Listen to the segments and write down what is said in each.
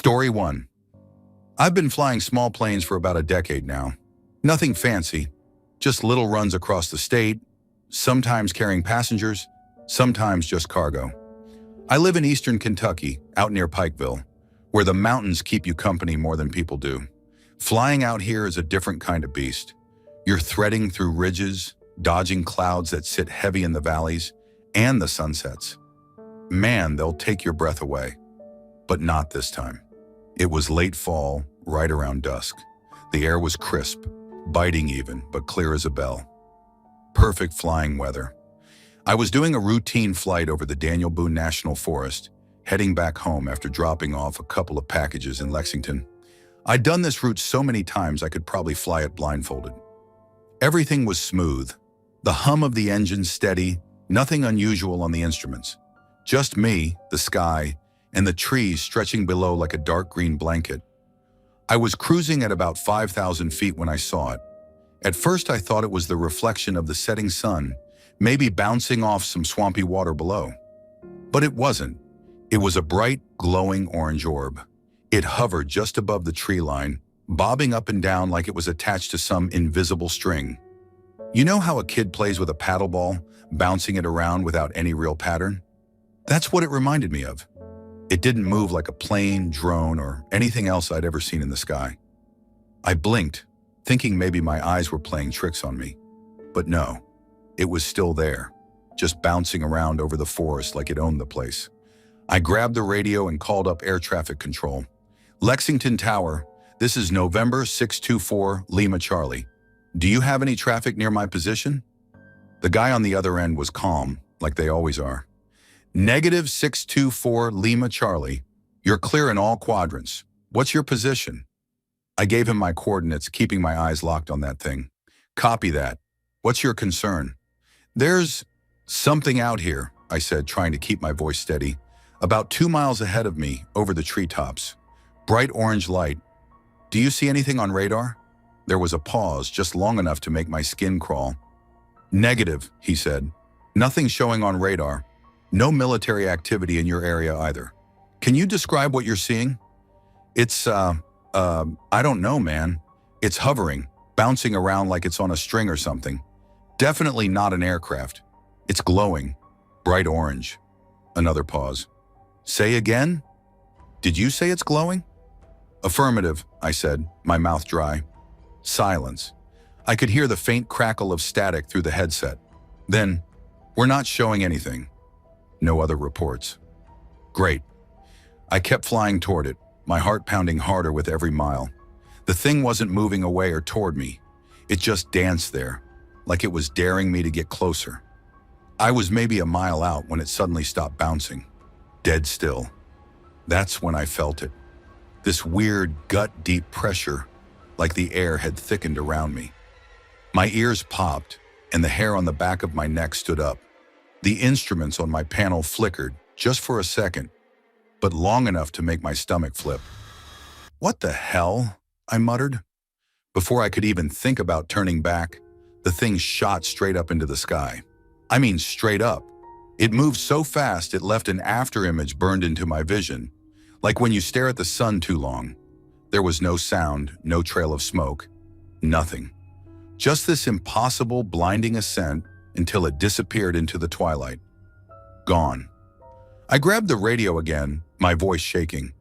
Story 1. I've been flying small planes for about a decade now. Nothing fancy, just little runs across the state, sometimes carrying passengers, sometimes just cargo. I live in eastern Kentucky, out near Pikeville, where the mountains keep you company more than people do. Flying out here is a different kind of beast. You're threading through ridges, dodging clouds that sit heavy in the valleys, and the sunsets. Man, they'll take your breath away. But not this time. It was late fall, right around dusk. The air was crisp, biting even, but clear as a bell. Perfect flying weather. I was doing a routine flight over the Daniel Boone National Forest, heading back home after dropping off a couple of packages in Lexington. I'd done this route so many times I could probably fly it blindfolded. Everything was smooth. The hum of the engine steady, nothing unusual on the instruments. Just me, the sky, and the trees stretching below like a dark green blanket. I was cruising at about 5,000 feet when I saw it. At first I thought it was the reflection of the setting sun, maybe bouncing off some swampy water below. But it wasn't. It was a bright, glowing orange orb. It hovered just above the tree line, bobbing up and down like it was attached to some invisible string. You know how a kid plays with a paddle ball, bouncing it around without any real pattern? That's what it reminded me of. It didn't move like a plane, drone, or anything else I'd ever seen in the sky. I blinked, thinking maybe my eyes were playing tricks on me. But no, it was still there, just bouncing around over the forest like it owned the place. I grabbed the radio and called up air traffic control. Lexington Tower, this is November 624 Lima Charlie. Do you have any traffic near my position? The guy on the other end was calm, like they always are. Negative 624 Lima Charlie. You're clear in all quadrants. What's your position? I gave him my coordinates, keeping my eyes locked on that thing. Copy that. What's your concern? There's something out here, I said, trying to keep my voice steady. About 2 miles ahead of me, over the treetops. Bright orange light. Do you see anything on radar? There was a pause, just long enough to make my skin crawl. Negative, he said. Nothing showing on radar. No military activity in your area either. Can you describe what you're seeing? It's, I don't know, man. It's hovering, bouncing around like it's on a string or something. Definitely not an aircraft. It's glowing, bright orange. Another pause. Say again? Did you say it's glowing? Affirmative, I said, my mouth dry. Silence. I could hear the faint crackle of static through the headset. Then, we're not showing anything. No other reports. Great. I kept flying toward it, my heart pounding harder with every mile. The thing wasn't moving away or toward me. It just danced there, like it was daring me to get closer. I was maybe a mile out when it suddenly stopped bouncing. Dead still. That's when I felt it. This weird, gut-deep pressure, like the air had thickened around me. My ears popped, and the hair on the back of my neck stood up. The instruments on my panel flickered, just for a second, but long enough to make my stomach flip. What the hell? I muttered. Before I could even think about turning back, the thing shot straight up into the sky. I mean, straight up. It moved so fast it left an afterimage burned into my vision, like when you stare at the sun too long. There was no sound, no trail of smoke, nothing. Just this impossible, blinding ascent until it disappeared into the twilight. Gone. I grabbed the radio again, my voice shaking.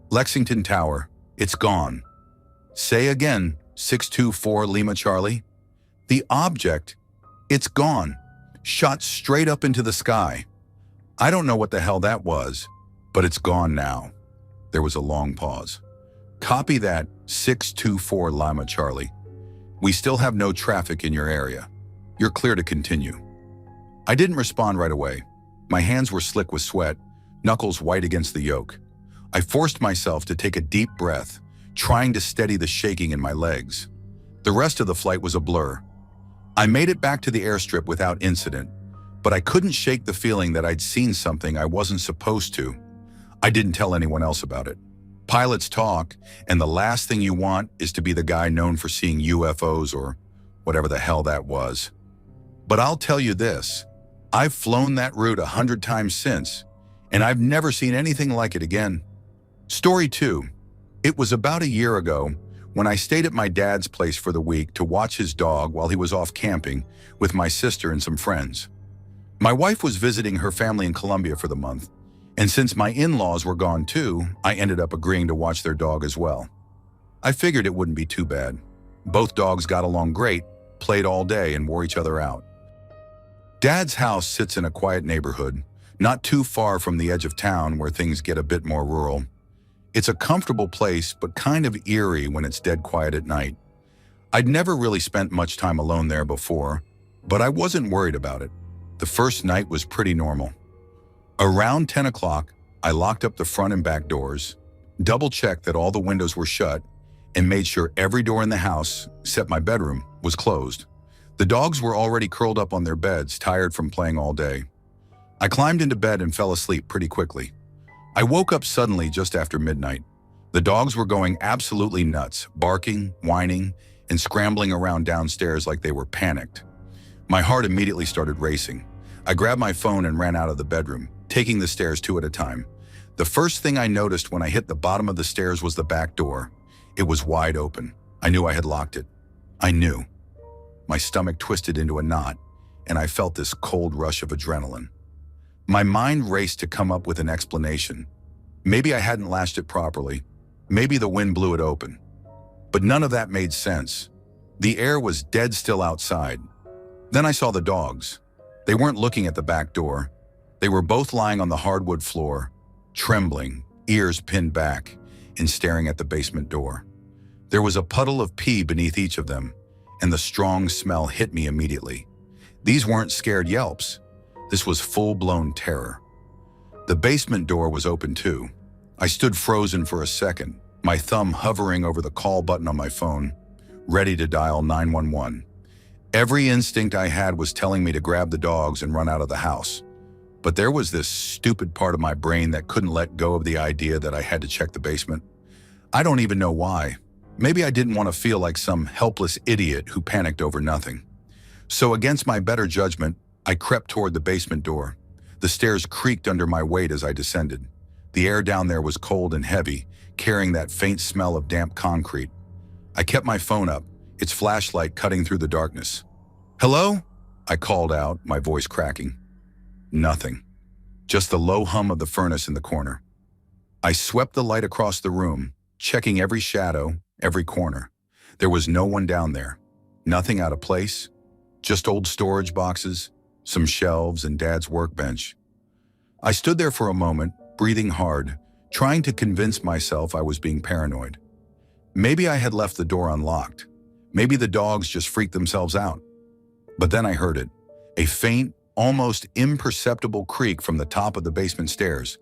Lexington Tower, it's gone. Say again, 624 Lima Charlie. The object, it's gone. Shot straight up into the sky. I don't know what the hell that was, but it's gone now. There was a long pause. Copy that, 624 Lima Charlie. We still have no traffic in your area. You're clear to continue. I didn't respond right away. My hands were slick with sweat, knuckles white against the yoke. I forced myself to take a deep breath, trying to steady the shaking in my legs. The rest of the flight was a blur. I made it back to the airstrip without incident, but I couldn't shake the feeling that I'd seen something I wasn't supposed to. I didn't tell anyone else about it. Pilots talk, and the last thing you want is to be the guy known for seeing UFOs or whatever the hell that was. But I'll tell you this, I've flown that route 100 times since, and I've never seen anything like it again. Story 2. It was about a year ago when I stayed at my dad's place for the week to watch his dog while he was off camping with my sister and some friends. My wife was visiting her family in Colombia for the month, and since my in-laws were gone too, I ended up agreeing to watch their dog as well. I figured it wouldn't be too bad. Both dogs got along great, played all day, and wore each other out. Dad's house sits in a quiet neighborhood, not too far from the edge of town where things get a bit more rural. It's a comfortable place, but kind of eerie when it's dead quiet at night. I'd never really spent much time alone there before, but I wasn't worried about it. The first night was pretty normal. Around 10 o'clock, I locked up the front and back doors, double-checked that all the windows were shut, and made sure every door in the house, except my bedroom, was closed. The dogs were already curled up on their beds, tired from playing all day. I climbed into bed and fell asleep pretty quickly. I woke up suddenly just after midnight. The dogs were going absolutely nuts, barking, whining, and scrambling around downstairs like they were panicked. My heart immediately started racing. I grabbed my phone and ran out of the bedroom, taking the stairs two at a time. The first thing I noticed when I hit the bottom of the stairs was the back door. It was wide open. I knew I had locked it. I knew. My stomach twisted into a knot, and I felt this cold rush of adrenaline. My mind raced to come up with an explanation. Maybe I hadn't latched it properly. Maybe the wind blew it open. But none of that made sense. The air was dead still outside. Then I saw the dogs. They weren't looking at the back door. They were both lying on the hardwood floor, trembling, ears pinned back, and staring at the basement door. There was a puddle of pee beneath each of them, and the strong smell hit me immediately. These weren't scared yelps. This was full-blown terror. The basement door was open too. I stood frozen for a second, my thumb hovering over the call button on my phone, ready to dial 911. Every instinct I had was telling me to grab the dogs and run out of the house. But there was this stupid part of my brain that couldn't let go of the idea that I had to check the basement. I don't even know why. Maybe I didn't want to feel like some helpless idiot who panicked over nothing. So against my better judgment, I crept toward the basement door. The stairs creaked under my weight as I descended. The air down there was cold and heavy, carrying that faint smell of damp concrete. I kept my phone up, its flashlight cutting through the darkness. "Hello?" I called out, my voice cracking. Nothing. Just the low hum of the furnace in the corner. I swept the light across the room, checking every shadow, every corner. There was no one down there. Nothing out of place. Just old storage boxes, some shelves, and Dad's workbench. I stood there for a moment, breathing hard, trying to convince myself I was being paranoid. Maybe I had left the door unlocked. Maybe the dogs just freaked themselves out. But then I heard it. A faint, almost imperceptible creak from the top of the basement stairs.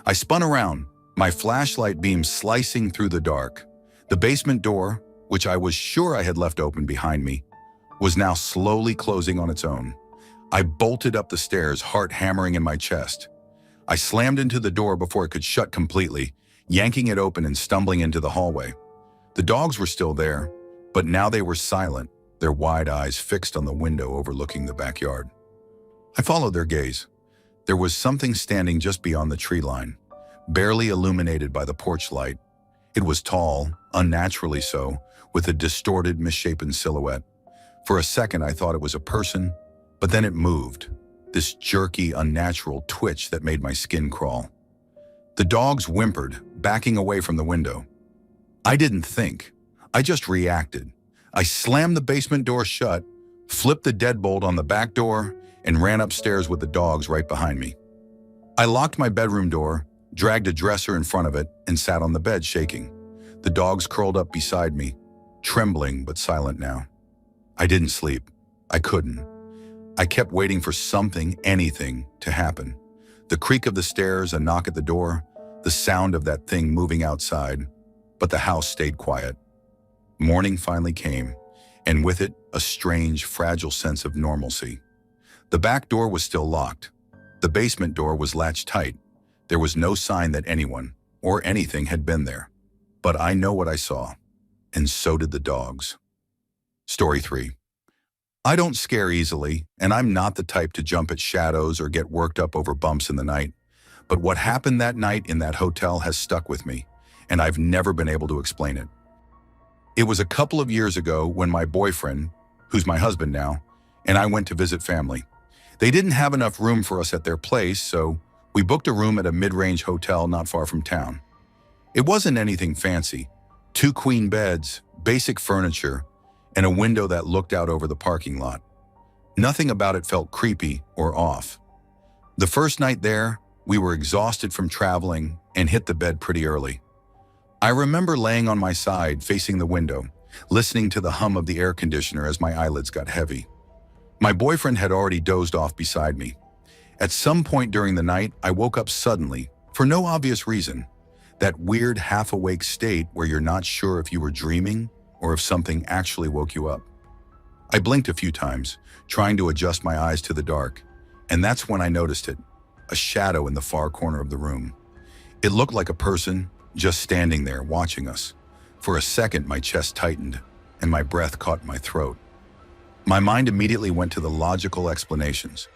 I spun around, my flashlight beam slicing through the dark. The basement door, which I was sure I had left open behind me, was now slowly closing on its own. I bolted up the stairs, heart hammering in my chest. I slammed into the door before it could shut completely, yanking it open and stumbling into the hallway. The dogs were still there, but now they were silent, their wide eyes fixed on the window overlooking the backyard. I followed their gaze. There was something standing just beyond the tree line, barely illuminated by the porch light. It was tall, unnaturally so, with a distorted, misshapen silhouette. For a second, I thought it was a person, but then it moved, this jerky, unnatural twitch that made my skin crawl. The dogs whimpered, backing away from the window. I didn't think. I just reacted. I slammed the basement door shut, flipped the deadbolt on the back door, and ran upstairs with the dogs right behind me. I locked my bedroom door, dragged a dresser in front of it, and sat on the bed shaking. The dogs curled up beside me, trembling but silent now. I didn't sleep. I couldn't. I kept waiting for something, anything, to happen. The creak of the stairs, a knock at the door, the sound of that thing moving outside, but the house stayed quiet. Morning finally came, and with it, a strange, fragile sense of normalcy. The back door was still locked. The basement door was latched tight. There was no sign that anyone, or anything, had been there. But I know what I saw, and so did the dogs. Story 3. I don't scare easily, and I'm not the type to jump at shadows or get worked up over bumps in the night. But what happened that night in that hotel has stuck with me. and I've never been able to explain it. It was a couple of years ago when my boyfriend, who's my husband now, and I went to visit family. They didn't have enough room for us at their place, so we booked a room at a mid-range hotel not far from town. It wasn't anything fancy. 2 queen beds, basic furniture, and a window that looked out over the parking lot. Nothing about it felt creepy or off. The first night there, we were exhausted from traveling and hit the bed pretty early. I remember laying on my side facing the window, listening to the hum of the air conditioner as my eyelids got heavy. My boyfriend had already dozed off beside me. At some point during the night, I woke up suddenly, for no obvious reason. That weird half-awake state where you're not sure if you were dreaming or if something actually woke you up. I blinked a few times, trying to adjust my eyes to the dark, and that's when I noticed it, a shadow in the far corner of the room. It looked like a person just standing there watching us. For a second, my chest tightened, and my breath caught in my throat. My mind immediately went to the logical explanations.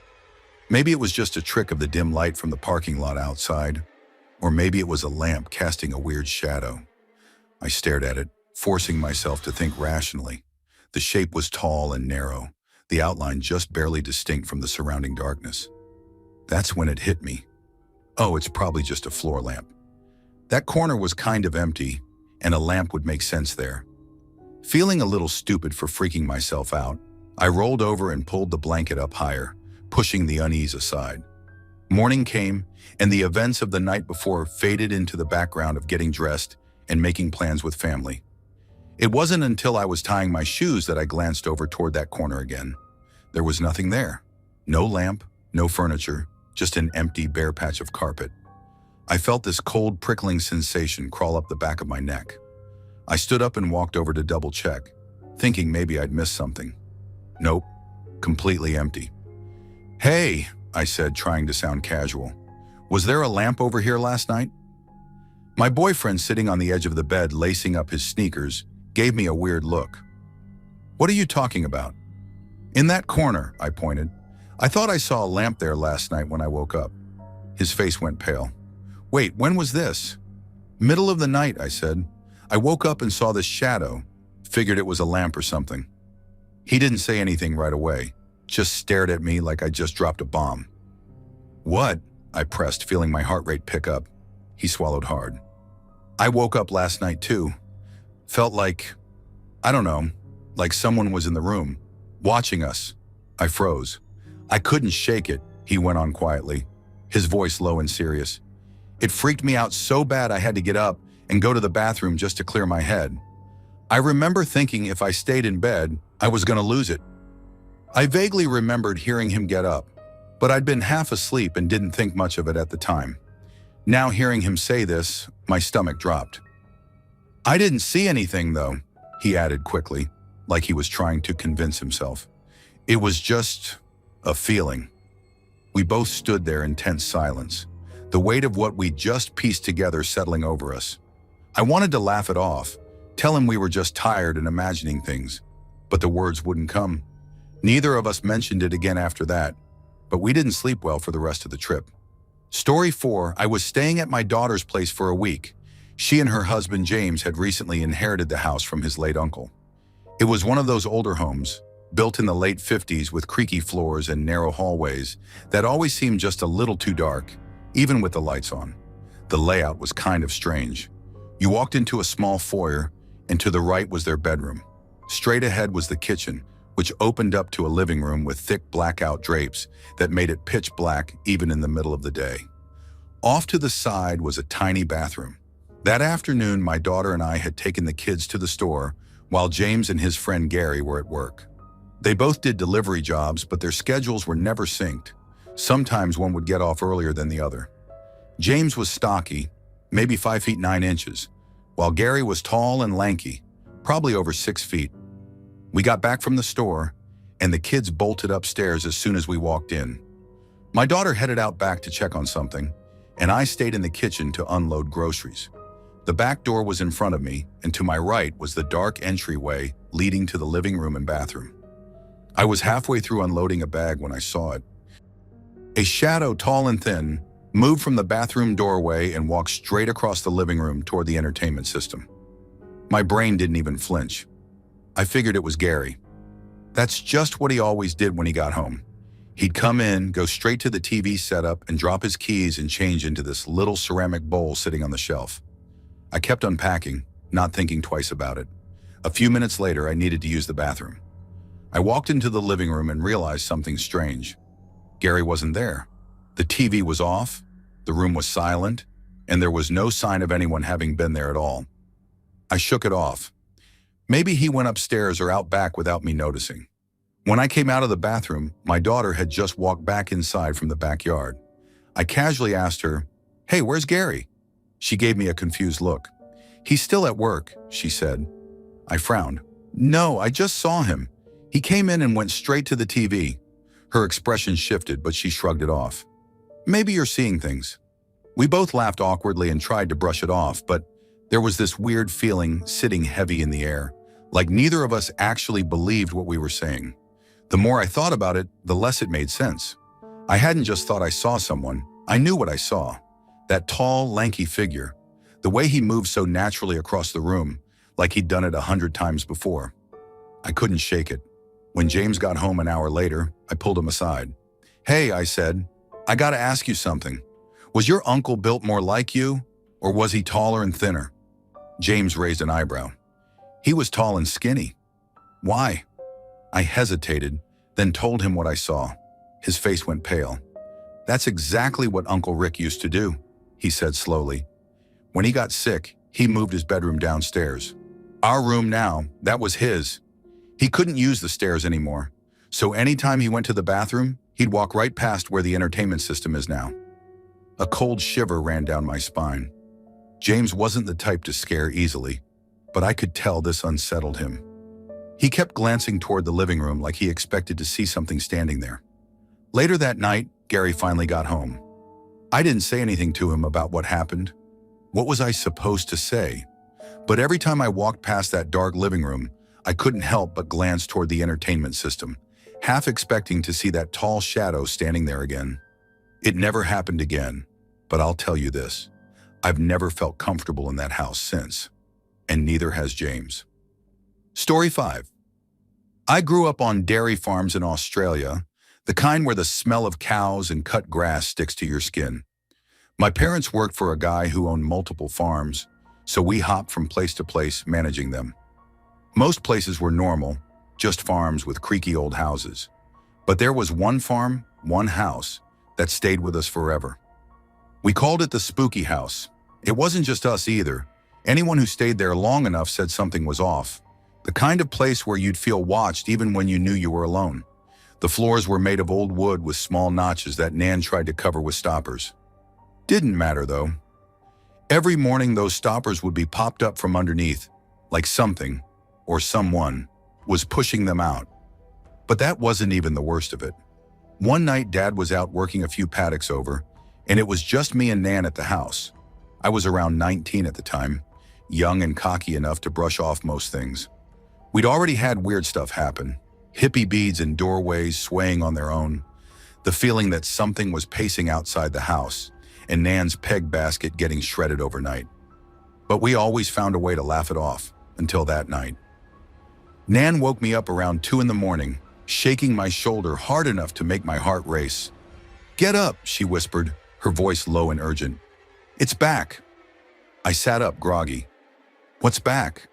Maybe it was just a trick of the dim light from the parking lot outside, or maybe it was a lamp casting a weird shadow. I stared at it, forcing myself to think rationally. The shape was tall and narrow, the outline just barely distinct from the surrounding darkness. That's when it hit me. Oh, it's probably just a floor lamp. That corner was kind of empty, and a lamp would make sense there. Feeling a little stupid for freaking myself out, I rolled over and pulled the blanket up higher, pushing the unease aside. Morning came, and the events of the night before faded into the background of getting dressed and making plans with family. It wasn't until I was tying my shoes that I glanced over toward that corner again. There was nothing there. No lamp, no furniture, just an empty, bare patch of carpet. I felt this cold, prickling sensation crawl up the back of my neck. I stood up and walked over to double check, thinking maybe I'd missed something. Nope, completely empty. "Hey," I said, trying to sound casual. "Was there a lamp over here last night?" My boyfriend, sitting on the edge of the bed, lacing up his sneakers, gave me a weird look. "What are you talking about?" "In that corner," I pointed. "I thought I saw a lamp there last night when I woke up." His face went pale. "Wait, when was this?" "Middle of the night," I said. "I woke up and saw this shadow. Figured it was a lamp or something." He didn't say anything right away, just stared at me like I just dropped a bomb. "What?" I pressed, feeling my heart rate pick up. He swallowed hard. "I woke up last night too. Felt like, I don't know, like someone was in the room, watching us." I froze. "I couldn't shake it," he went on quietly, his voice low and serious. "It freaked me out so bad I had to get up and go to the bathroom just to clear my head. I remember thinking if I stayed in bed, I was going to lose it." I vaguely remembered hearing him get up, but I'd been half asleep and didn't think much of it at the time. Now hearing him say this, my stomach dropped. "I didn't see anything though," he added quickly, like he was trying to convince himself. "It was just a feeling." We both stood there in tense silence, the weight of what we'd just pieced together settling over us. I wanted to laugh it off, tell him we were just tired and imagining things, but the words wouldn't come. Neither of us mentioned it again after that, but we didn't sleep well for the rest of the trip. Story 4, I was staying at my daughter's place for a week. She and her husband James had recently inherited the house from his late uncle. It was one of those older homes, built in the late 50s with creaky floors and narrow hallways that always seemed just a little too dark, even with the lights on. The layout was kind of strange. You walked into a small foyer, and to the right was their bedroom. Straight ahead was the kitchen, which opened up to a living room with thick blackout drapes that made it pitch black even in the middle of the day. Off to the side was a tiny bathroom. That afternoon, my daughter and I had taken the kids to the store while James and his friend Gary were at work. They both did delivery jobs, but their schedules were never synced. Sometimes one would get off earlier than the other. James was stocky, maybe 5 feet 9 inches, while Gary was tall and lanky, probably over 6 feet. We got back from the store, and the kids bolted upstairs as soon as we walked in. My daughter headed out back to check on something, and I stayed in the kitchen to unload groceries. The back door was in front of me, and to my right was the dark entryway leading to the living room and bathroom. I was halfway through unloading a bag when I saw it. A shadow, tall and thin, moved from the bathroom doorway and walked straight across the living room toward the entertainment system. My brain didn't even flinch. I figured it was Gary. That's just what he always did when he got home. He'd come in, go straight to the TV setup, and drop his keys and change into this little ceramic bowl sitting on the shelf. I kept unpacking, not thinking twice about it. A few minutes later, I needed to use the bathroom. I walked into the living room and realized something strange. Gary wasn't there. The TV was off, the room was silent, and there was no sign of anyone having been there at all. I shook it off. Maybe he went upstairs or out back without me noticing. When I came out of the bathroom, my daughter had just walked back inside from the backyard. I casually asked her, "Hey, where's Gary?" She gave me a confused look. "He's still at work," she said. I frowned. "No, I just saw him. He came in and went straight to the TV." Her expression shifted, but she shrugged it off. "Maybe you're seeing things." We both laughed awkwardly and tried to brush it off, but there was this weird feeling sitting heavy in the air, like neither of us actually believed what we were saying. The more I thought about it, the less it made sense. I hadn't just thought I saw someone, I knew what I saw. That tall, lanky figure. The way he moved so naturally across the room, like he'd done it 100 times before. I couldn't shake it. When James got home an hour later, I pulled him aside. "Hey," I said, "I gotta ask you something. Was your uncle built more like you, or was he taller and thinner?" James raised an eyebrow. "He was tall and skinny." "Why?" I hesitated, then told him what I saw. His face went pale. "That's exactly what Uncle Rick used to do," he said slowly. "When he got sick, he moved his bedroom downstairs. Our room now, that was his. He couldn't use the stairs anymore, so anytime he went to the bathroom, he'd walk right past where the entertainment system is now." A cold shiver ran down my spine. James wasn't the type to scare easily, but I could tell this unsettled him. He kept glancing toward the living room like he expected to see something standing there. Later that night, Gary finally got home. I didn't say anything to him about what happened. What was I supposed to say? But every time I walked past that dark living room, I couldn't help but glance toward the entertainment system, half expecting to see that tall shadow standing there again. It never happened again, but I'll tell you this. I've never felt comfortable in that house since, and neither has James. Story 5. I grew up on dairy farms in Australia, the kind where the smell of cows and cut grass sticks to your skin. My parents worked for a guy who owned multiple farms, so we hopped from place to place managing them. Most places were normal, just farms with creaky old houses. But there was one farm, one house, that stayed with us forever. We called it the spooky house. It wasn't just us either. Anyone who stayed there long enough said something was off. The kind of place where you'd feel watched even when you knew you were alone. The floors were made of old wood with small notches that Nan tried to cover with stoppers. Didn't matter though. Every morning those stoppers would be popped up from underneath, like something, or someone, was pushing them out. But that wasn't even the worst of it. One night Dad was out working a few paddocks over, and it was just me and Nan at the house. I was around 19 at the time, young and cocky enough to brush off most things. We'd already had weird stuff happen. Hippie beads in doorways swaying on their own. The feeling that something was pacing outside the house, and Nan's peg basket getting shredded overnight. But we always found a way to laugh it off, until that night. Nan woke me up around 2 in the morning, shaking my shoulder hard enough to make my heart race. "Get up," she whispered, her voice low and urgent. "It's back." I sat up, groggy. "What's back?"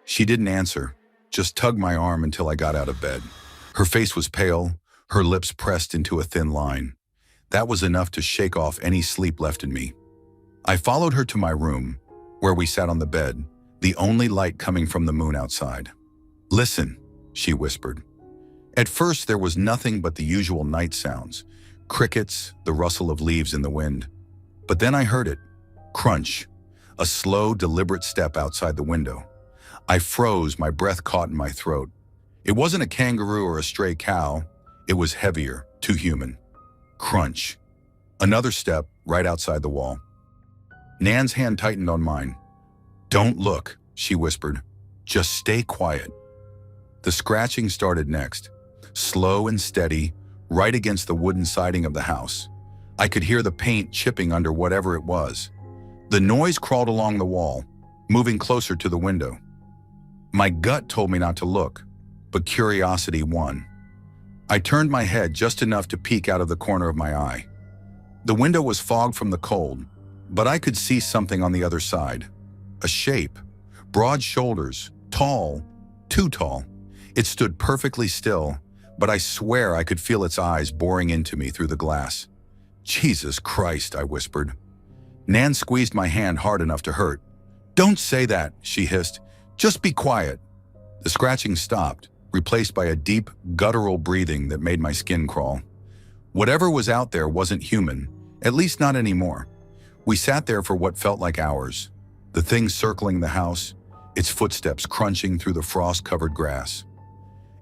She didn't answer, just tugged my arm until I got out of bed. Her face was pale, her lips pressed into a thin line. That was enough to shake off any sleep left in me. I followed her to my room, where we sat on the bed, the only light coming from the moon outside. "Listen," she whispered. At first there was nothing but the usual night sounds, crickets, the rustle of leaves in the wind. But then I heard it, crunch, a slow, deliberate step outside the window. I froze, my breath caught in my throat. It wasn't a kangaroo or a stray cow. It was heavier, too human. Crunch. Another step, right outside the wall. Nan's hand tightened on mine. "Don't look," she whispered. "Just stay quiet." The scratching started next, slow and steady, right against the wooden siding of the house. I could hear the paint chipping under whatever it was. The noise crawled along the wall, moving closer to the window. My gut told me not to look, but curiosity won. I turned my head just enough to peek out of the corner of my eye. The window was fogged from the cold, but I could see something on the other side. A shape, broad shoulders, tall, too tall. It stood perfectly still, but I swear I could feel its eyes boring into me through the glass. "Jesus Christ," I whispered. Nan squeezed my hand hard enough to hurt. "Don't say that," she hissed. "Just be quiet." The scratching stopped, replaced by a deep, guttural breathing that made my skin crawl. Whatever was out there wasn't human, at least not anymore. We sat there for what felt like hours, the thing circling the house, its footsteps crunching through the frost-covered grass.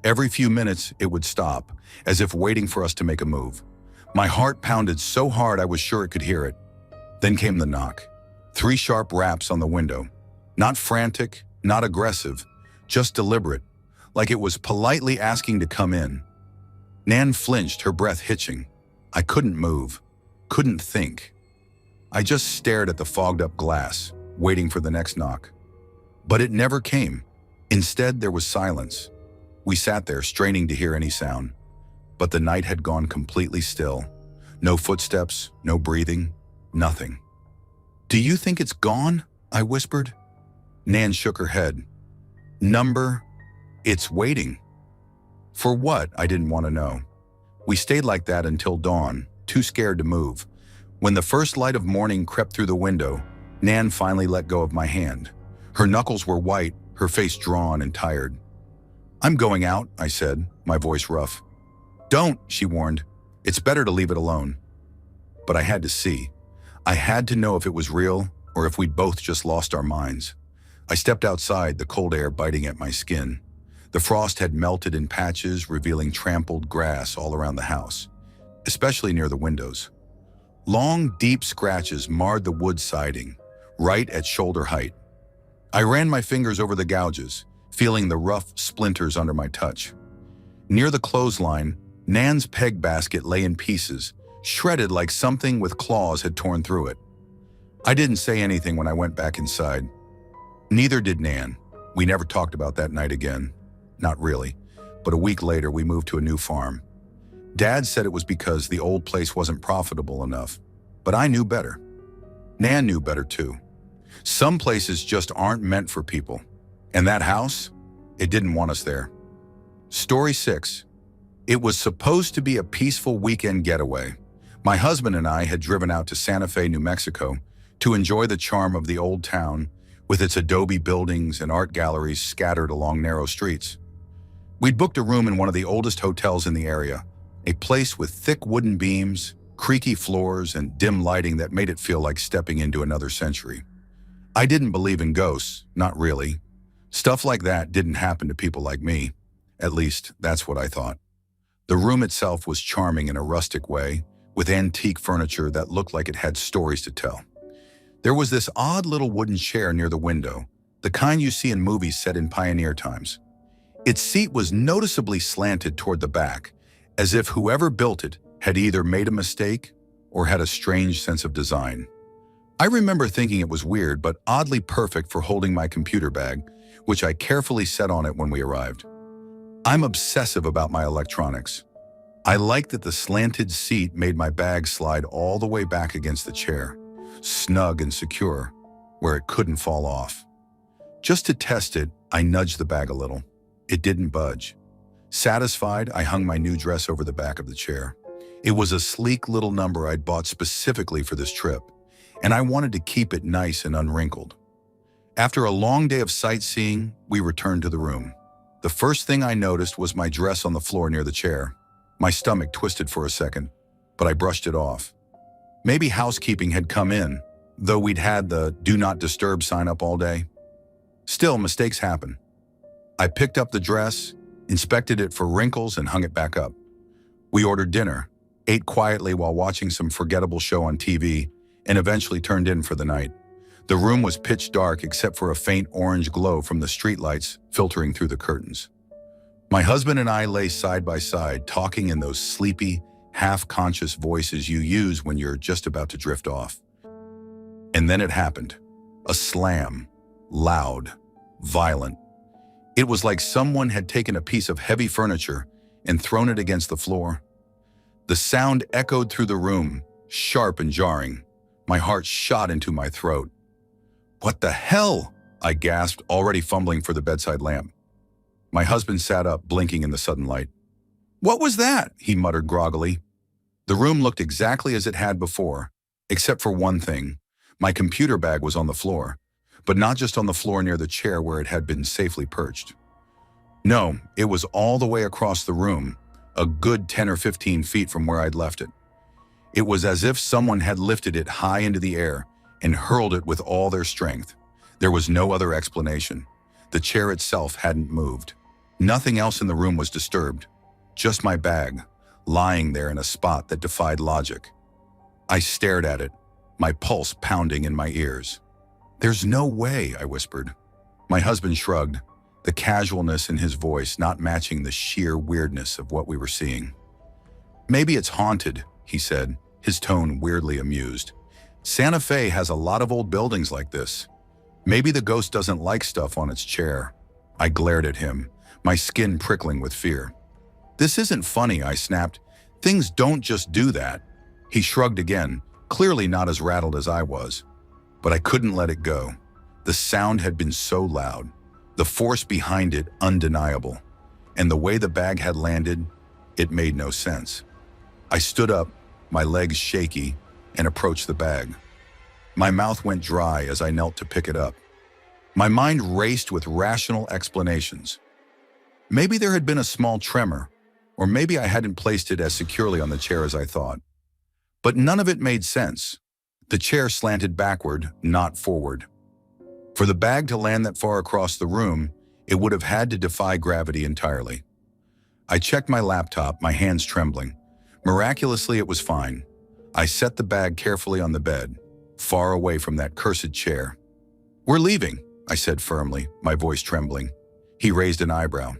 Every few minutes, it would stop, as if waiting for us to make a move. My heart pounded so hard I was sure it could hear it. Then came the knock. 3 sharp raps on the window. Not frantic, not aggressive, just deliberate, like it was politely asking to come in. Nan flinched, her breath hitching. I couldn't move, couldn't think. I just stared at the fogged-up glass, waiting for the next knock. But it never came. Instead, there was silence. We sat there, straining to hear any sound. But the night had gone completely still. No footsteps, no breathing, nothing. "Do you think it's gone?" I whispered. Nan shook her head. It's waiting." For what? I didn't want to know. We stayed like that until dawn, too scared to move. When the first light of morning crept through the window, Nan finally let go of my hand. Her knuckles were white, her face drawn and tired. "I'm going out," I said, my voice rough. "Don't," she warned. "It's better to leave it alone." But I had to see. I had to know if it was real or if we'd both just lost our minds. I stepped outside, the cold air biting at my skin. The frost had melted in patches, revealing trampled grass all around the house, especially near the windows. Long, deep scratches marred the wood siding, right at shoulder height. I ran my fingers over the gouges, feeling the rough splinters under my touch. Near the clothesline, Nan's peg basket lay in pieces, shredded like something with claws had torn through it. I didn't say anything when I went back inside. Neither did Nan. We never talked about that night again. Not really, but a week later we moved to a new farm. Dad said it was because the old place wasn't profitable enough, but I knew better. Nan knew better too. Some places just aren't meant for people, and that house, it didn't want us there. Story 6. It was supposed to be a peaceful weekend getaway. My husband and I had driven out to Santa Fe, New Mexico, to enjoy the charm of the old town with its adobe buildings and art galleries scattered along narrow streets. We'd booked a room in one of the oldest hotels in the area, a place with thick wooden beams, creaky floors, and dim lighting that made it feel like stepping into another century. I didn't believe in ghosts, not really. Stuff like that didn't happen to people like me. At least, that's what I thought. The room itself was charming in a rustic way, with antique furniture that looked like it had stories to tell. There was this odd little wooden chair near the window, the kind you see in movies set in pioneer times. Its seat was noticeably slanted toward the back, as if whoever built it had either made a mistake or had a strange sense of design. I remember thinking it was weird but oddly perfect for holding my computer bag, which I carefully set on it when we arrived. I'm obsessive about my electronics. I liked that the slanted seat made my bag slide all the way back against the chair, snug and secure, where it couldn't fall off. Just to test it, I nudged the bag a little. It didn't budge. Satisfied, I hung my new dress over the back of the chair. It was a sleek little number I'd bought specifically for this trip, and I wanted to keep it nice and unwrinkled. After a long day of sightseeing, we returned to the room. The first thing I noticed was my dress on the floor near the chair. My stomach twisted for a second, but I brushed it off. Maybe housekeeping had come in, though we'd had the "Do Not Disturb" sign up all day. Still, mistakes happen. I picked up the dress, inspected it for wrinkles, and hung it back up. We ordered dinner, ate quietly while watching some forgettable show on TV, and eventually turned in for the night. The room was pitch dark except for a faint orange glow from the streetlights filtering through the curtains. My husband and I lay side by side, talking in those sleepy, half-conscious voices you use when you're just about to drift off. And then it happened. A slam. Loud. Violent. It was like someone had taken a piece of heavy furniture and thrown it against the floor. The sound echoed through the room, sharp and jarring. My heart shot into my throat. "What the hell?" I gasped, already fumbling for the bedside lamp. My husband sat up, blinking in the sudden light. "What was that?" he muttered groggily. The room looked exactly as it had before, except for one thing. My computer bag was on the floor, but not just on the floor near the chair where it had been safely perched. No, it was all the way across the room, a good 10 or 15 feet from where I'd left it. It was as if someone had lifted it high into the air and hurled it with all their strength. There was no other explanation. The chair itself hadn't moved. Nothing else in the room was disturbed. Just my bag, lying there in a spot that defied logic. I stared at it, my pulse pounding in my ears. "There's no way," I whispered. My husband shrugged, the casualness in his voice not matching the sheer weirdness of what we were seeing. "Maybe it's haunted," he said, his tone weirdly amused. "Santa Fe has a lot of old buildings like this. Maybe the ghost doesn't like stuff on its chair." I glared at him, my skin prickling with fear. "This isn't funny," I snapped. "Things don't just do that." He shrugged again, clearly not as rattled as I was. But I couldn't let it go. The sound had been so loud, the force behind it undeniable, and the way the bag had landed, it made no sense. I stood up, my legs shaky, and approached the bag. My mouth went dry as I knelt to pick it up. My mind raced with rational explanations. Maybe there had been a small tremor, or maybe I hadn't placed it as securely on the chair as I thought. But none of it made sense. The chair slanted backward, not forward. For the bag to land that far across the room, it would have had to defy gravity entirely. I checked my laptop, my hands trembling. Miraculously, it was fine. I set the bag carefully on the bed, far away from that cursed chair. "We're leaving," I said firmly, my voice trembling. He raised an eyebrow.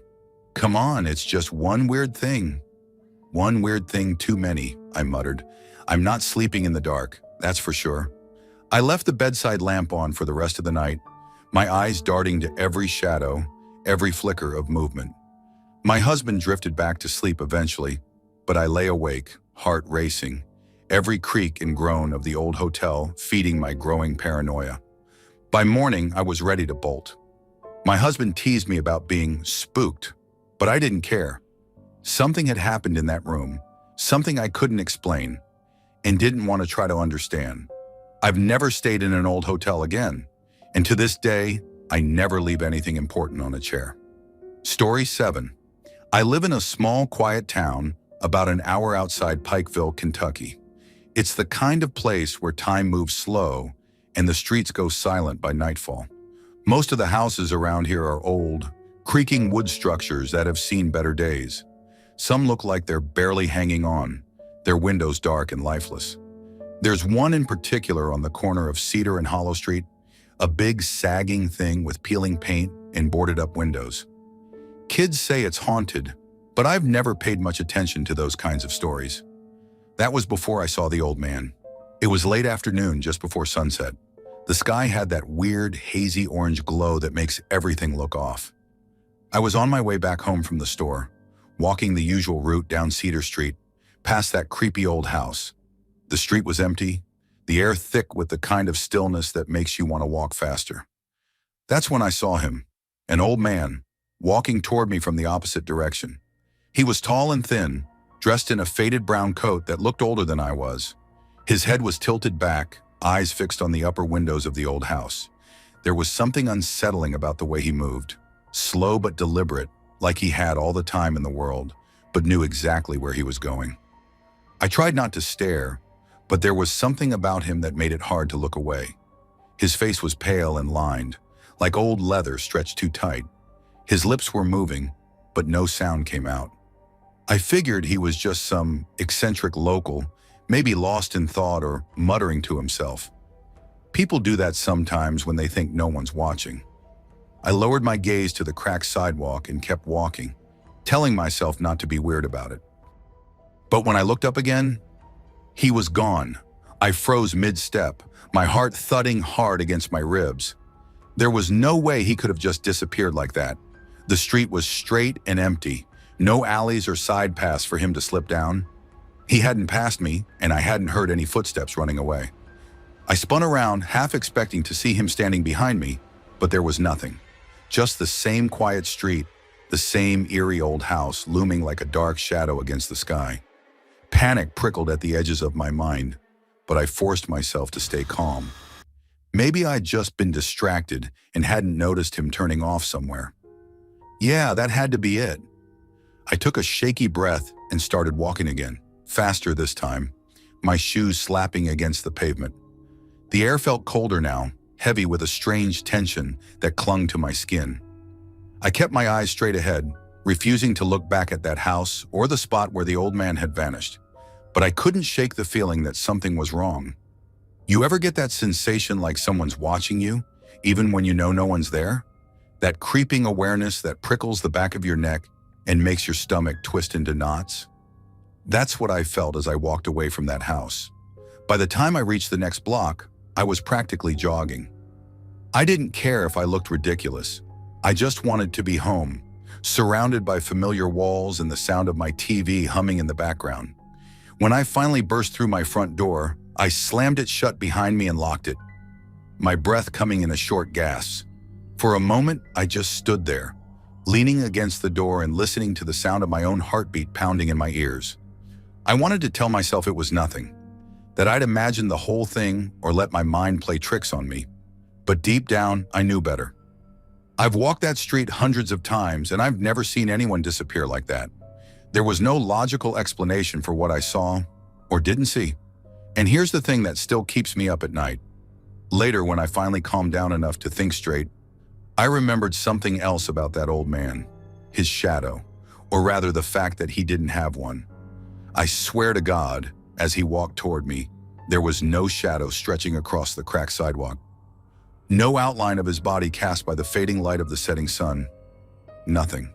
"Come on, it's just one weird thing." "One weird thing too many," I muttered. "I'm not sleeping in the dark, that's for sure." I left the bedside lamp on for the rest of the night, my eyes darting to every shadow, every flicker of movement. My husband drifted back to sleep eventually, but I lay awake, heart racing, every creak and groan of the old hotel feeding my growing paranoia. By morning, I was ready to bolt. My husband teased me about being spooked, but I didn't care. Something had happened in that room, something I couldn't explain, and didn't want to try to understand. I've never stayed in an old hotel again, and to this day, I never leave anything important on a chair. Story 7. I live in a small, quiet town about an hour outside Pikeville, Kentucky. It's the kind of place where time moves slow and the streets go silent by nightfall. Most of the houses around here are old, creaking wood structures that have seen better days. Some look like they're barely hanging on, their windows dark and lifeless. There's one in particular on the corner of Cedar and Hollow Street, a big sagging thing with peeling paint and boarded-up windows. Kids say it's haunted, but I've never paid much attention to those kinds of stories. That was before I saw the old man. It was late afternoon, just before sunset. The sky had that weird, hazy orange glow that makes everything look off. I was on my way back home from the store, walking the usual route down Cedar Street, past that creepy old house. The street was empty, the air thick with the kind of stillness that makes you want to walk faster. That's when I saw him, an old man, walking toward me from the opposite direction. He was tall and thin, dressed in a faded brown coat that looked older than I was. His head was tilted back, eyes fixed on the upper windows of the old house. There was something unsettling about the way he moved, slow but deliberate, like he had all the time in the world, but knew exactly where he was going. I tried not to stare, but there was something about him that made it hard to look away. His face was pale and lined, like old leather stretched too tight. His lips were moving, but no sound came out. I figured he was just some eccentric local, maybe lost in thought or muttering to himself. People do that sometimes when they think no one's watching. I lowered my gaze to the cracked sidewalk and kept walking, telling myself not to be weird about it. But when I looked up again, he was gone. I froze mid-step, my heart thudding hard against my ribs. There was no way he could have just disappeared like that. The street was straight and empty, no alleys or side paths for him to slip down. He hadn't passed me, and I hadn't heard any footsteps running away. I spun around, half expecting to see him standing behind me, but there was nothing. Just the same quiet street, the same eerie old house looming like a dark shadow against the sky. Panic prickled at the edges of my mind, but I forced myself to stay calm. Maybe I'd just been distracted and hadn't noticed him turning off somewhere. Yeah, that had to be it. I took a shaky breath and started walking again, faster this time, my shoes slapping against the pavement. The air felt colder now, heavy with a strange tension that clung to my skin. I kept my eyes straight ahead, refusing to look back at that house or the spot where the old man had vanished. But I couldn't shake the feeling that something was wrong. You ever get that sensation like someone's watching you, even when you know no one's there? That creeping awareness that prickles the back of your neck and makes your stomach twist into knots? That's what I felt as I walked away from that house. By the time I reached the next block, I was practically jogging. I didn't care if I looked ridiculous. I just wanted to be home, surrounded by familiar walls and the sound of my TV humming in the background. When I finally burst through my front door, I slammed it shut behind me and locked it, my breath coming in a short gasp. For a moment, I just stood there, leaning against the door and listening to the sound of my own heartbeat pounding in my ears. I wanted to tell myself it was nothing, that I'd imagined the whole thing or let my mind play tricks on me. But deep down, I knew better. I've walked that street hundreds of times, and I've never seen anyone disappear like that. There was no logical explanation for what I saw or didn't see. And here's the thing that still keeps me up at night. Later, when I finally calmed down enough to think straight, I remembered something else about that old man, his shadow, or rather the fact that he didn't have one. I swear to God, as he walked toward me, there was no shadow stretching across the cracked sidewalk. No outline of his body cast by the fading light of the setting sun. Nothing.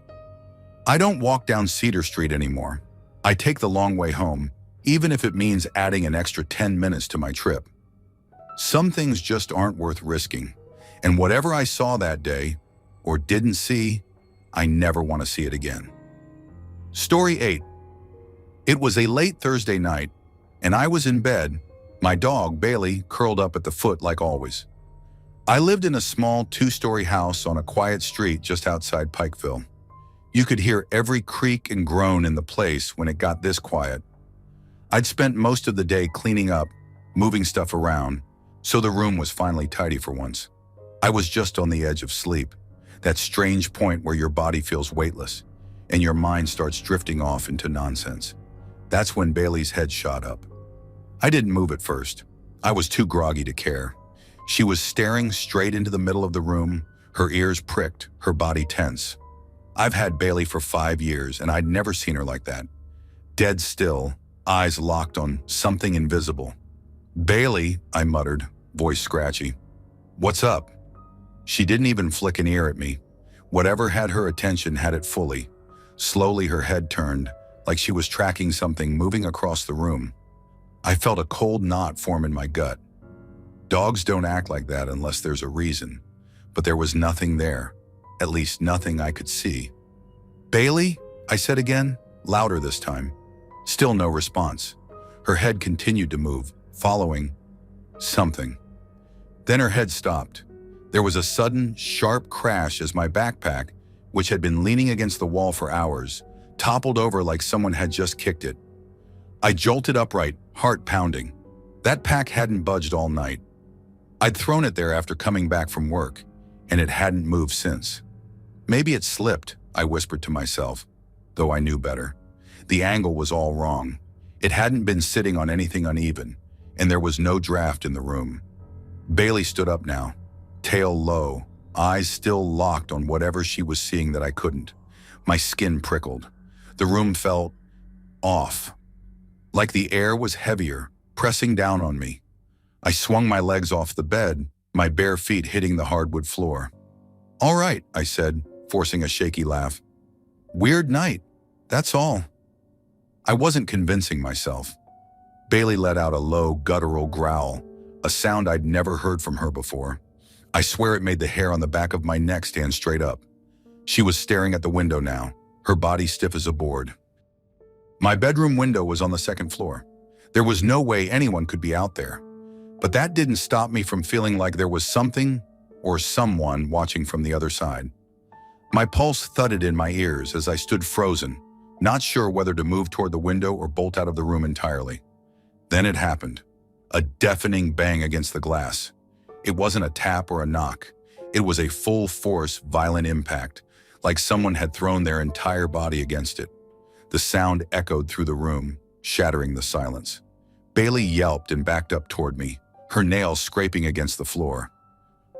I don't walk down Cedar Street anymore. I take the long way home, even if it means adding an extra 10 minutes to my trip. Some things just aren't worth risking, and whatever I saw that day, or didn't see, I never want to see it again. Story 8. It was a late Thursday night, and I was in bed, my dog, Bailey, curled up at the foot like always. I lived in a small 2-story house on a quiet street just outside Pikeville. You could hear every creak and groan in the place when it got this quiet. I'd spent most of the day cleaning up, moving stuff around, so the room was finally tidy for once. I was just on the edge of sleep, that strange point where your body feels weightless and your mind starts drifting off into nonsense. That's when Bailey's head shot up. I didn't move at first. I was too groggy to care. She was staring straight into the middle of the room, her ears pricked, her body tense. I've had Bailey for 5 years, and I'd never seen her like that. Dead still, eyes locked on something invisible. "Bailey," I muttered, voice scratchy. "What's up?" She didn't even flick an ear at me. Whatever had her attention had it fully. Slowly her head turned, like she was tracking something moving across the room. I felt a cold knot form in my gut. Dogs don't act like that unless there's a reason, but there was nothing there, at least nothing I could see. "Bailey?" I said again, louder this time. Still no response. Her head continued to move, following something. Then her head stopped. There was a sudden, sharp crash as my backpack, which had been leaning against the wall for hours, toppled over like someone had just kicked it. I jolted upright, heart pounding. That pack hadn't budged all night. I'd thrown it there after coming back from work, and it hadn't moved since. Maybe it slipped, I whispered to myself, though I knew better. The angle was all wrong. It hadn't been sitting on anything uneven, and there was no draft in the room. Bailey stood up now, tail low, eyes still locked on whatever she was seeing that I couldn't. My skin prickled. The room felt off, like the air was heavier, pressing down on me. I swung my legs off the bed, my bare feet hitting the hardwood floor. "All right," I said, forcing a shaky laugh. "Weird night, that's all." I wasn't convincing myself. Bailey let out a low, guttural growl, a sound I'd never heard from her before. I swear it made the hair on the back of my neck stand straight up. She was staring at the window now, her body stiff as a board. My bedroom window was on the second floor. There was no way anyone could be out there. But that didn't stop me from feeling like there was something or someone watching from the other side. My pulse thudded in my ears as I stood frozen, not sure whether to move toward the window or bolt out of the room entirely. Then it happened. A deafening bang against the glass. It wasn't a tap or a knock. It was a full-force, violent impact, like someone had thrown their entire body against it. The sound echoed through the room, shattering the silence. Bailey yelped and backed up toward me, her nails scraping against the floor.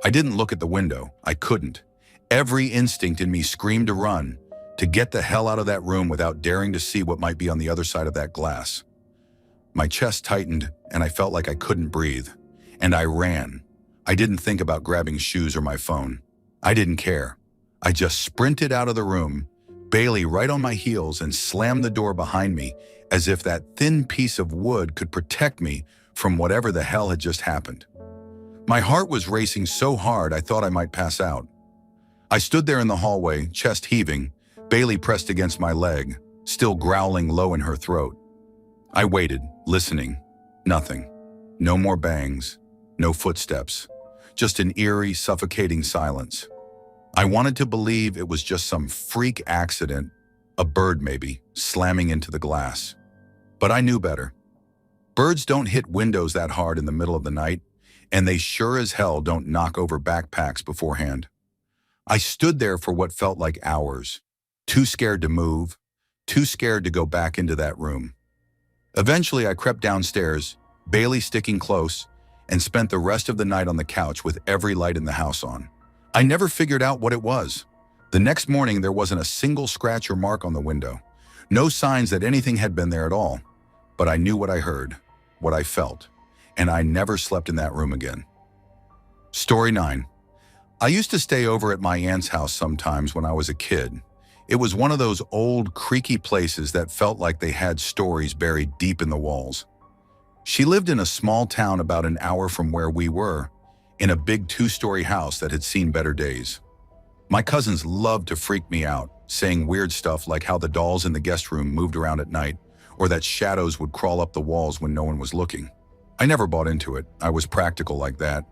I didn't look at the window. I couldn't. Every instinct in me screamed to run, to get the hell out of that room without daring to see what might be on the other side of that glass. My chest tightened, and I felt like I couldn't breathe. And I ran. I didn't think about grabbing shoes or my phone. I didn't care. I just sprinted out of the room, Bailey right on my heels, and slammed the door behind me as if that thin piece of wood could protect me from whatever the hell had just happened. My heart was racing so hard I thought I might pass out. I stood there in the hallway, chest heaving, Bailey pressed against my leg, still growling low in her throat. I waited, listening. Nothing. No more bangs. No footsteps. Just an eerie, suffocating silence. I wanted to believe it was just some freak accident, a bird maybe, slamming into the glass. But I knew better. Birds don't hit windows that hard in the middle of the night, and they sure as hell don't knock over backpacks beforehand. I stood there for what felt like hours, too scared to move, too scared to go back into that room. Eventually, I crept downstairs, Bailey sticking close, and spent the rest of the night on the couch with every light in the house on. I never figured out what it was. The next morning, there wasn't a single scratch or mark on the window. No signs that anything had been there at all. But I knew what I heard, what I felt, and I never slept in that room again. Story 9. I used to stay over at my aunt's house sometimes when I was a kid. It was one of those old, creaky places that felt like they had stories buried deep in the walls. She lived in a small town about an hour from where we were, in a big 2-story house that had seen better days. My cousins loved to freak me out, saying weird stuff like how the dolls in the guest room moved around at night, or that shadows would crawl up the walls when no one was looking. I never bought into it. I was practical like that.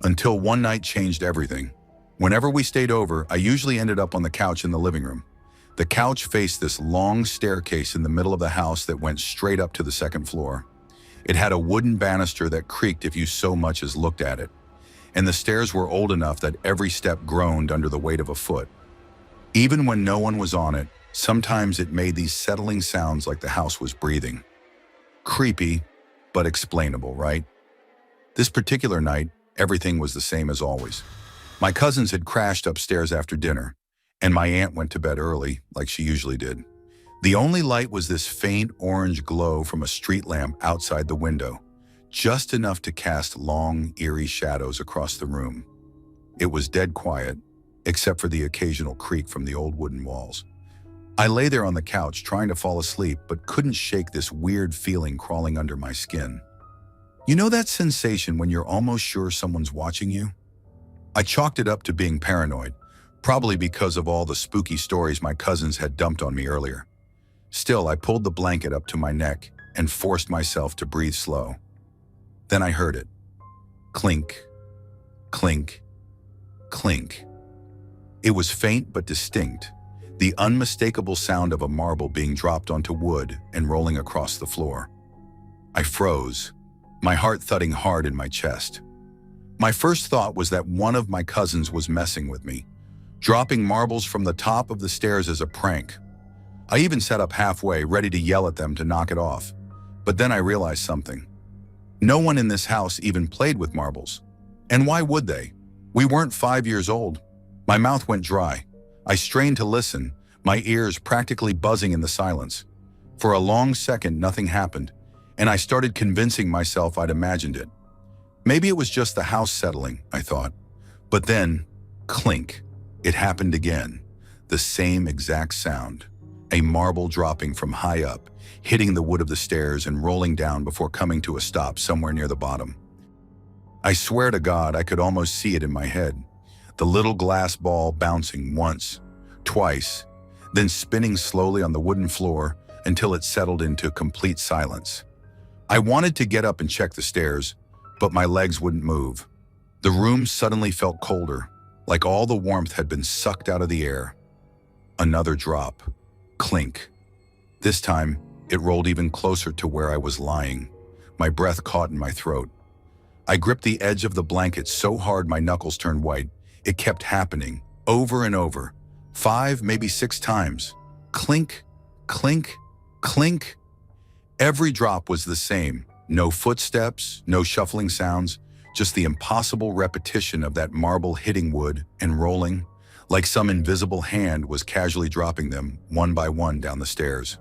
Until one night changed everything. Whenever we stayed over, I usually ended up on the couch in the living room. The couch faced this long staircase in the middle of the house that went straight up to the second floor. It had a wooden banister that creaked if you so much as looked at it. And the stairs were old enough that every step groaned under the weight of a foot. Even when no one was on it, sometimes it made these settling sounds like the house was breathing. Creepy, but explainable, right? This particular night, everything was the same as always. My cousins had crashed upstairs after dinner, and my aunt went to bed early, like she usually did. The only light was this faint orange glow from a street lamp outside the window, just enough to cast long, eerie shadows across the room. It was dead quiet, except for the occasional creak from the old wooden walls. I lay there on the couch trying to fall asleep, but couldn't shake this weird feeling crawling under my skin. You know that sensation when you're almost sure someone's watching you? I chalked it up to being paranoid, probably because of all the spooky stories my cousins had dumped on me earlier. Still, I pulled the blanket up to my neck and forced myself to breathe slow. Then I heard it. Clink, clink, clink. It was faint but distinct, the unmistakable sound of a marble being dropped onto wood and rolling across the floor. I froze, my heart thudding hard in my chest. My first thought was that one of my cousins was messing with me, dropping marbles from the top of the stairs as a prank. I even sat up halfway, ready to yell at them to knock it off. But then I realized something. No one in this house even played with marbles. And why would they? We weren't 5 years old. My mouth went dry. I strained to listen, my ears practically buzzing in the silence. For a long second, nothing happened, and I started convincing myself I'd imagined it. Maybe it was just the house settling, I thought. But then, clink, it happened again, the same exact sound. a marble dropping from high up, hitting the wood of the stairs and rolling down before coming to a stop somewhere near the bottom. I swear to God, I could almost see it in my head. The little glass ball bouncing once, twice, then spinning slowly on the wooden floor until it settled into complete silence. I wanted to get up and check the stairs, but my legs wouldn't move. The room suddenly felt colder, like all the warmth had been sucked out of the air. Another drop. Clink. This time, it rolled even closer to where I was lying. My breath caught in my throat. I gripped the edge of the blanket so hard my knuckles turned white. It kept happening, over and over. 5, maybe 6 times. Clink, clink, clink. Every drop was the same. No footsteps, no shuffling sounds, just the impossible repetition of that marble hitting wood and rolling, like some invisible hand was casually dropping them one by one down the stairs.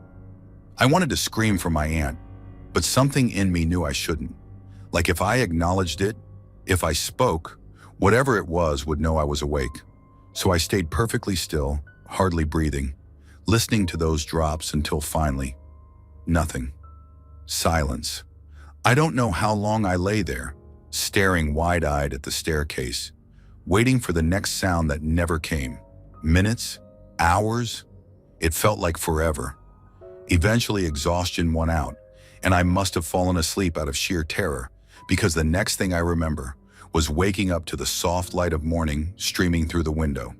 I wanted to scream for my aunt, but something in me knew I shouldn't. Like if I acknowledged it, if I spoke, whatever it was would know I was awake. So I stayed perfectly still, hardly breathing, listening to those drops until finally, nothing. Silence. I don't know how long I lay there, staring wide-eyed at the staircase, waiting for the next sound that never came. Minutes? Hours? It felt like forever. Eventually, exhaustion won out, and I must have fallen asleep out of sheer terror, because the next thing I remember was waking up to the soft light of morning streaming through the window.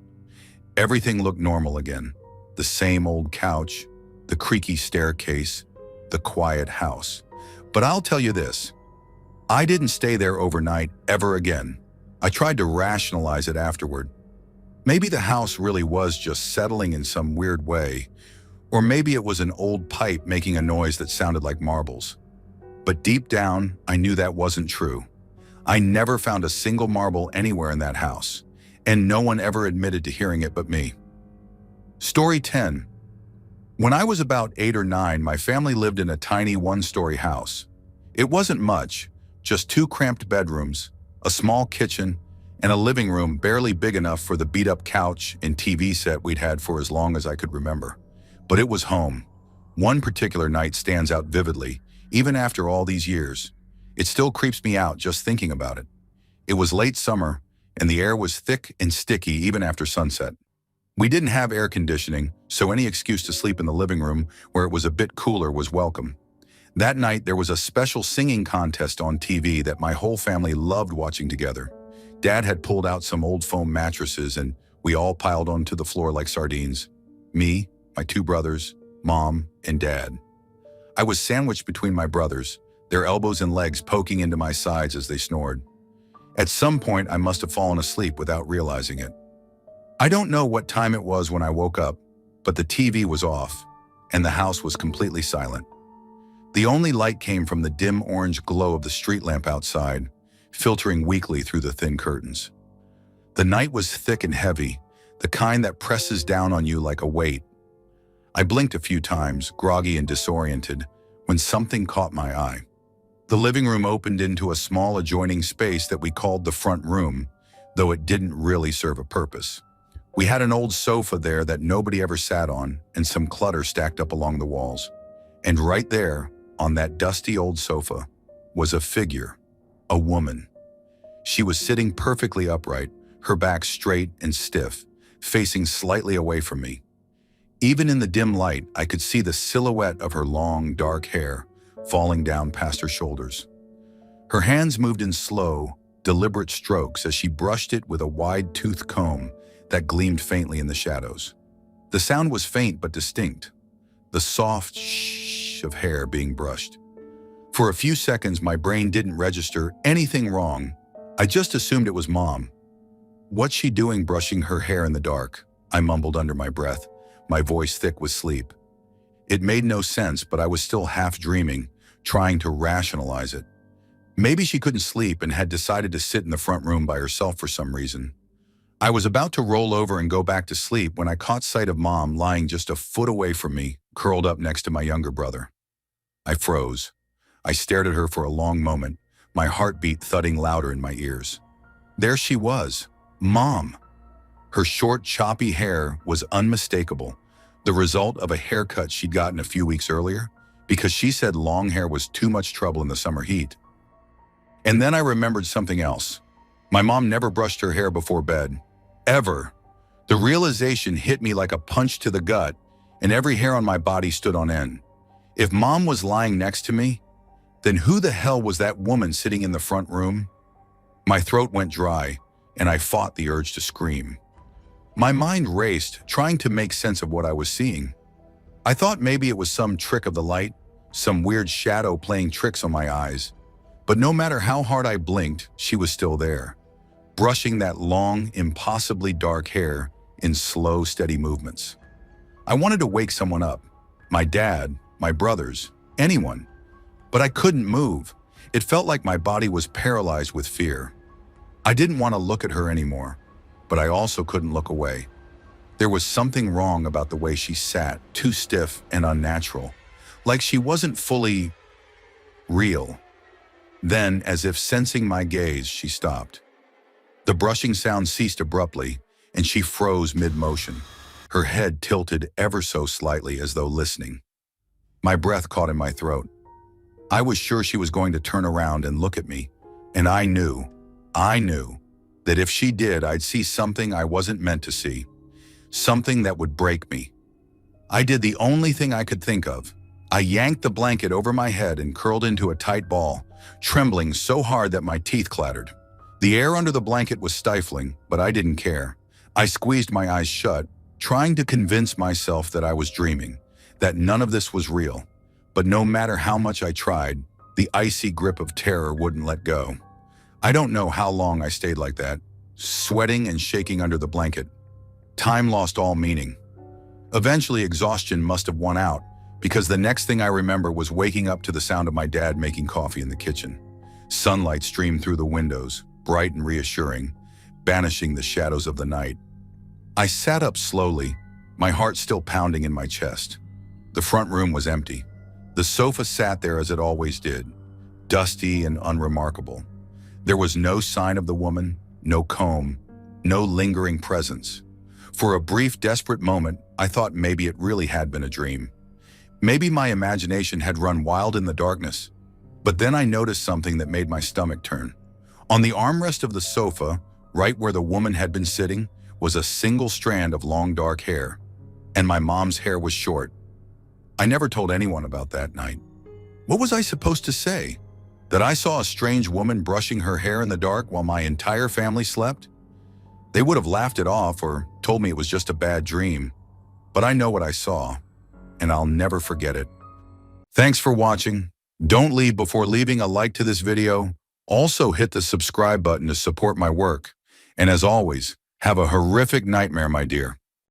Everything looked normal again. The same old couch, the creaky staircase, the quiet house. But I'll tell you this, I didn't stay there overnight ever again. I tried to rationalize it afterward. Maybe the house really was just settling in some weird way, or maybe it was an old pipe making a noise that sounded like marbles. But deep down, I knew that wasn't true. I never found a single marble anywhere in that house, and no one ever admitted to hearing it but me. Story 10. When I was about 8 or 9, my family lived in a tiny one-story house. It wasn't much, just 2 cramped bedrooms, a small kitchen, and a living room barely big enough for the beat-up couch and TV set we'd had for as long as I could remember. But it was home. One particular night stands out vividly, even after all these years. It still creeps me out just thinking about it. It was late summer, and the air was thick and sticky even after sunset. We didn't have air conditioning, so any excuse to sleep in the living room where it was a bit cooler was welcome. That night, there was a special singing contest on TV that my whole family loved watching together. Dad had pulled out some old foam mattresses, and we all piled onto the floor like sardines. Me, my 2 brothers, Mom, and Dad. I was sandwiched between my brothers, their elbows and legs poking into my sides as they snored. At some point, I must have fallen asleep without realizing it. I don't know what time it was when I woke up, but the TV was off, and the house was completely silent. The only light came from the dim orange glow of the street lamp outside, filtering weakly through the thin curtains. The night was thick and heavy, the kind that presses down on you like a weight. I blinked a few times, groggy and disoriented, when something caught my eye. The living room opened into a small adjoining space that we called the front room, though it didn't really serve a purpose. We had an old sofa there that nobody ever sat on, and some clutter stacked up along the walls. And right there, on that dusty old sofa, was a figure, a woman. She was sitting perfectly upright, her back straight and stiff, facing slightly away from me. Even in the dim light, I could see the silhouette of her long, dark hair falling down past her shoulders. Her hands moved in slow, deliberate strokes as she brushed it with a wide-toothed comb that gleamed faintly in the shadows. The sound was faint but distinct, the soft shh of hair being brushed. For a few seconds, my brain didn't register anything wrong. I just assumed it was Mom. "What's she doing brushing her hair in the dark?" I mumbled under my breath, my voice thick with sleep. It made no sense, but I was still half dreaming, trying to rationalize it. Maybe she couldn't sleep and had decided to sit in the front room by herself for some reason. I was about to roll over and go back to sleep when I caught sight of Mom lying just a foot away from me, curled up next to my younger brother. I froze. I stared at her for a long moment, my heartbeat thudding louder in my ears. There she was, Mom. Her short, choppy hair was unmistakable, the result of a haircut she'd gotten a few weeks earlier because she said long hair was too much trouble in the summer heat. And then I remembered something else. My mom never brushed her hair before bed. Ever. The realization hit me like a punch to the gut, and every hair on my body stood on end. If Mom was lying next to me, then who the hell was that woman sitting in the front room? My throat went dry, and I fought the urge to scream. My mind raced, trying to make sense of what I was seeing. I thought maybe it was some trick of the light, some weird shadow playing tricks on my eyes. But no matter how hard I blinked, she was still there, brushing that long, impossibly dark hair in slow, steady movements. I wanted to wake someone up, my dad, my brothers, anyone. But I couldn't move. It felt like my body was paralyzed with fear. I didn't want to look at her anymore, but I also couldn't look away. There was something wrong about the way she sat, too stiff and unnatural, like she wasn't fully real. Then, as if sensing my gaze, she stopped. The brushing sound ceased abruptly, and she froze mid-motion, her head tilted ever so slightly as though listening. My breath caught in my throat. I was sure she was going to turn around and look at me, and I knew that if she did, I'd see something I wasn't meant to see, something that would break me. I did the only thing I could think of. I yanked the blanket over my head and curled into a tight ball, trembling so hard that my teeth clattered. The air under the blanket was stifling, but I didn't care. I squeezed my eyes shut, trying to convince myself that I was dreaming, that none of this was real. But no matter how much I tried, the icy grip of terror wouldn't let go. I don't know how long I stayed like that, sweating and shaking under the blanket. Time lost all meaning. Eventually, exhaustion must have won out, because the next thing I remember was waking up to the sound of my dad making coffee in the kitchen. Sunlight streamed through the windows, bright and reassuring, banishing the shadows of the night. I sat up slowly, my heart still pounding in my chest. The front room was empty. The sofa sat there as it always did, dusty and unremarkable. There was no sign of the woman, no comb, no lingering presence. For a brief, desperate moment, I thought maybe it really had been a dream. Maybe my imagination had run wild in the darkness. But then I noticed something that made my stomach turn. On the armrest of the sofa, right where the woman had been sitting, was a single strand of long dark hair. And my mom's hair was short. I never told anyone about that night. What was I supposed to say? That I saw a strange woman brushing her hair in the dark while my entire family slept? They would have laughed it off or told me it was just a bad dream. But I know what I saw, and I'll never forget it. Thanks for watching. Don't leave before leaving a like to this video. Also hit the subscribe button to support my work. And as always, have a horrific nightmare, my dear.